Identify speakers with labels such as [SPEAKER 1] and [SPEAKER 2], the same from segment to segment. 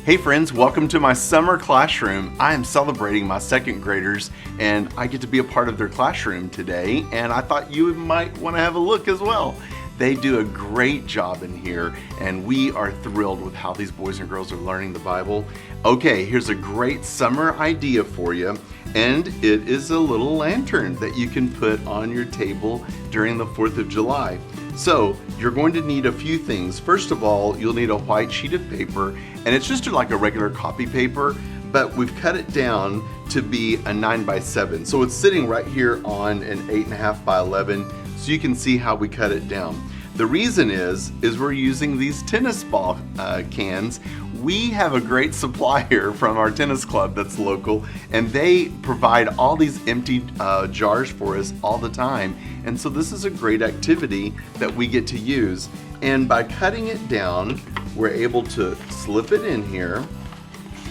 [SPEAKER 1] Hey friends, welcome to my summer classroom. I am celebrating my second graders and I get to be a part of their classroom today, and I thought you might want to have a look as well. They do a great job in here and we are thrilled with how these boys and girls are learning the Bible. Okay, here's a great summer idea for you, and it is a little lantern that you can put on your table during the 4th of July. So you're going to need a few things. First of all, you'll need a white sheet of paper, and it's just like a regular copy paper, but we've cut it down to be a 9x7. So it's sitting right here on an 8.5 by 11, so you can see how we cut it down. The reason is we're using these tennis ball cans. We have a great supplier from our tennis club that's local, and they provide all these empty jars for us all the time. And so this is a great activity that we get to use. And by cutting it down, we're able to slip it in here.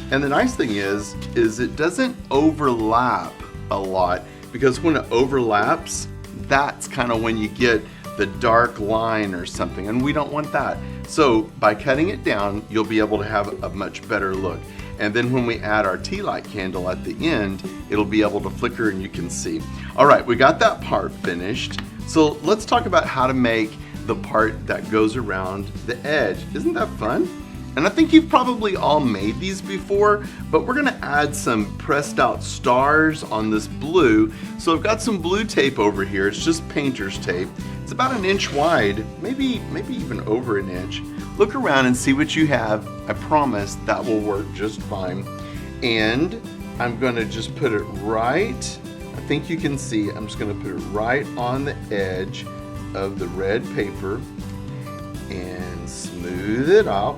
[SPEAKER 1] And the nice thing is it doesn't overlap a lot, because when it overlaps, that's kind of when you get the dark line or something, and we don't want that. So by cutting it down, you'll be able to have a much better look. And then when we add our tea light candle at the end, it'll be able to flicker and you can see. All right, we got that part finished. So let's talk about how to make the part that goes around the edge. Isn't that fun? And I think you've probably all made these before, but we're gonna add some pressed out stars on this blue. So I've got some blue tape over here. It's just painter's tape. It's about 1 inch wide, maybe even over 1 inch. Look around and see what you have. I promise that will work just fine. And I'm gonna just put it right, I think you can see, I'm just gonna put it right on the edge of the red paper and smooth it out.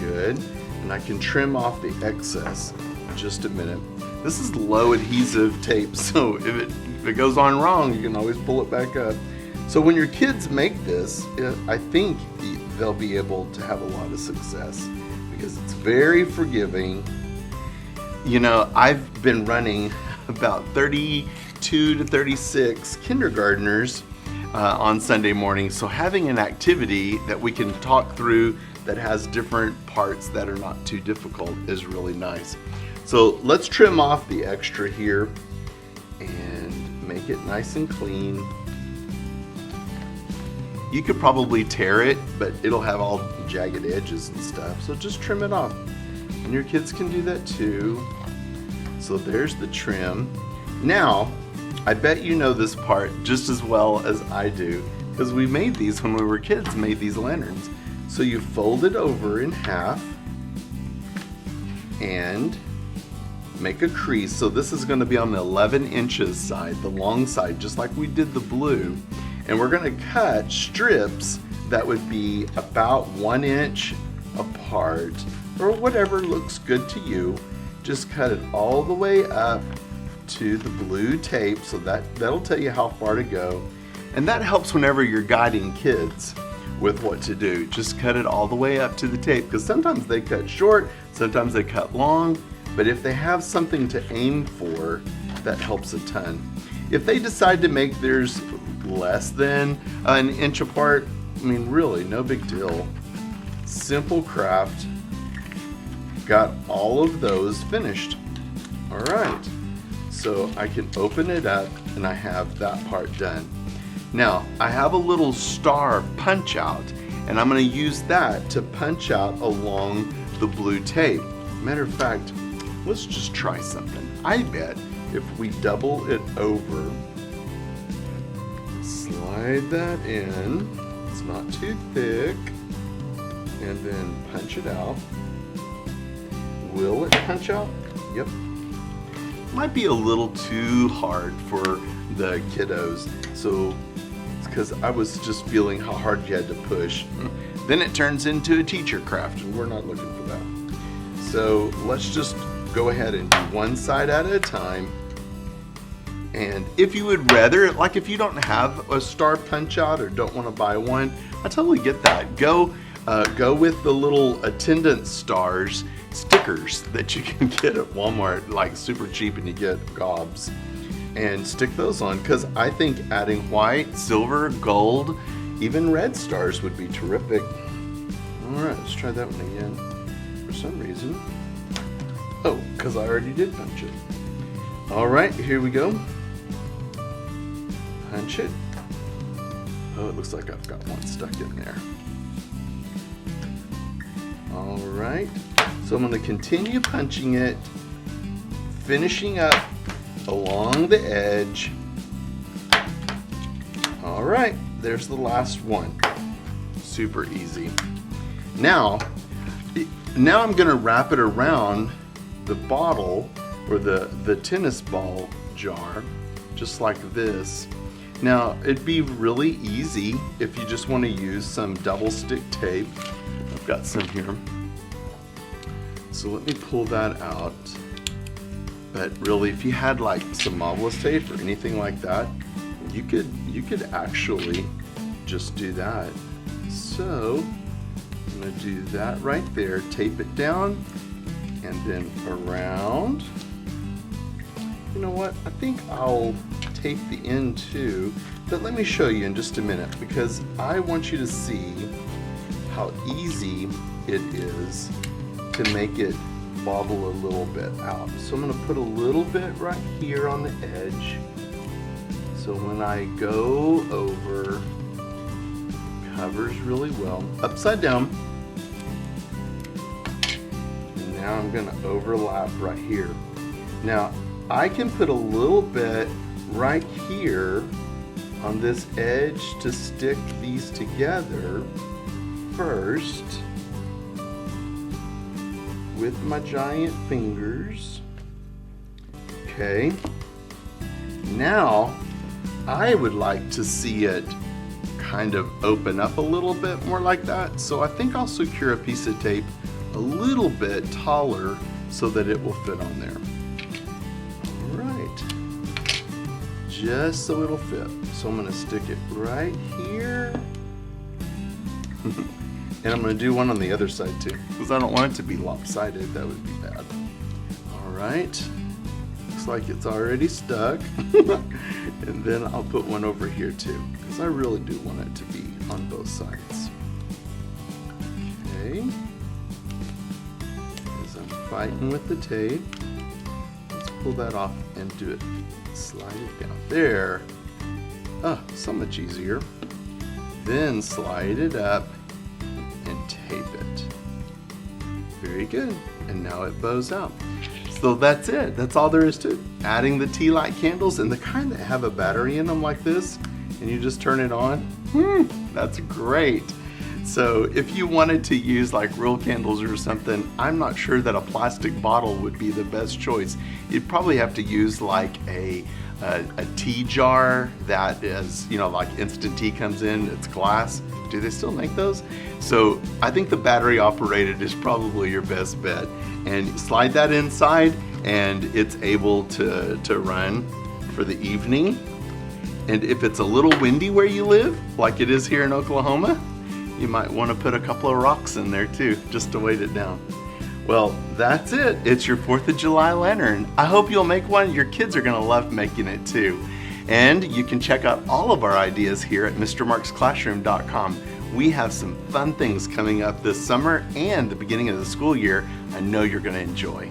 [SPEAKER 1] Good. And I can trim off the excess in just a minute. This is low adhesive tape, so if it goes on wrong, you can always pull it back up. So when your kids make this, I think they'll be able to have a lot of success because it's very forgiving. You know, I've been running about 32 to 36 kindergartners on Sunday morning, so having an activity that we can talk through that has different parts that are not too difficult is really nice. So let's trim off the extra here and make it nice and clean. You could probably tear it, but it'll have all jagged edges and stuff, so just trim it off. And your kids can do that too. So there's the trim. Now, I bet you know this part just as well as I do, because we made these when we were kids, made these lanterns. So you fold it over in half and make a crease. So this is going to be on the 11 inches side, the long side, just like we did the blue. And we're going to cut strips that would be about 1 inch apart, or whatever looks good to you. Just cut it all the way up to the blue tape, so that'll tell you how far to go. And that helps whenever you're guiding kids with what to do. Just cut it all the way up to the tape, because sometimes they cut short, sometimes they cut long, but if they have something to aim for, that helps a ton. If they decide to make theirs less than 1 inch apart, I mean, really, no big deal. Simple craft. Got all of those finished. All right, so I can open it up and I have that part done. Now, I have a little star punch out, and I'm going to use that to punch out along the blue tape. Matter of fact, let's just try something. I bet if we double it over, slide that in, it's not too thick, and then punch it out. Will it punch out? Yep. Might be a little too hard for the kiddos, so it's because I was just feeling how hard you had to push. Then it turns into a teacher craft, and we're not looking for that. So let's just go ahead and do one side at a time. And if you would rather, like if you don't have a star punch out or don't want to buy one, I totally get that. Go with the little attendance stars stickers that you can get at Walmart, like super cheap, and you get gobs, and stick those on, because I think adding white, silver, gold, even red stars would be terrific. All right, let's try that one again. some reason. Oh, because I already did punch it. All right, here we go. Punch it. Oh, it looks like I've got one stuck in there. All right, so I'm going to continue punching it, finishing up along the edge. All right, there's the last one. Super easy. Now I'm going to wrap it around the bottle or the tennis ball jar, just like this. Now, it'd be really easy if you just want to use some double stick tape. I've got some here. So let me pull that out. But really, if you had like some Marvelous tape or anything like that, you could actually just do that. So I'm gonna do that right there, tape it down, and then around. You know what, I think I'll tape the end too, but let me show you in just a minute because I want you to see how easy it is to make it bobble a little bit out. So I'm going to put a little bit right here on the edge. So when I go over, covers really well. Upside down. And now I'm going to overlap right here. Now I can put a little bit right here on this edge to stick these together first with my giant fingers. Okay, now I would like to see it kind of open up a little bit more like that, so I think I'll secure a piece of tape a little bit taller so that it will fit on there. Just so it'll fit. So I'm going to stick it right here. And I'm going to do one on the other side too, because I don't want it to be lopsided. That would be bad. All right. Looks like it's already stuck. And then I'll put one over here too, because I really do want it to be on both sides. Okay. As I'm fighting with the tape, let's pull that off and do it. Slide it down there. Oh, so much easier. Then slide it up and tape it. Very good. And now it bows out. So that's it. That's all there is to it. Adding the tea light candles, and the kind that have a battery in them like this, and you just turn it on. That's great. So if you wanted to use like real candles or something, I'm not sure that a plastic bottle would be the best choice. You'd probably have to use like a tea jar that is, you know, like instant tea comes in, it's glass. Do they still make those? So I think the battery operated is probably your best bet. And slide that inside and it's able to run for the evening. And if it's a little windy where you live, like it is here in Oklahoma, you might want to put a couple of rocks in there too, just to weight it down. Well, that's it. It's your 4th of July lantern. I hope you'll make one. Your kids are going to love making it too. And you can check out all of our ideas here at MrMarksClassroom.com. We have some fun things coming up this summer and the beginning of the school year I know you're going to enjoy.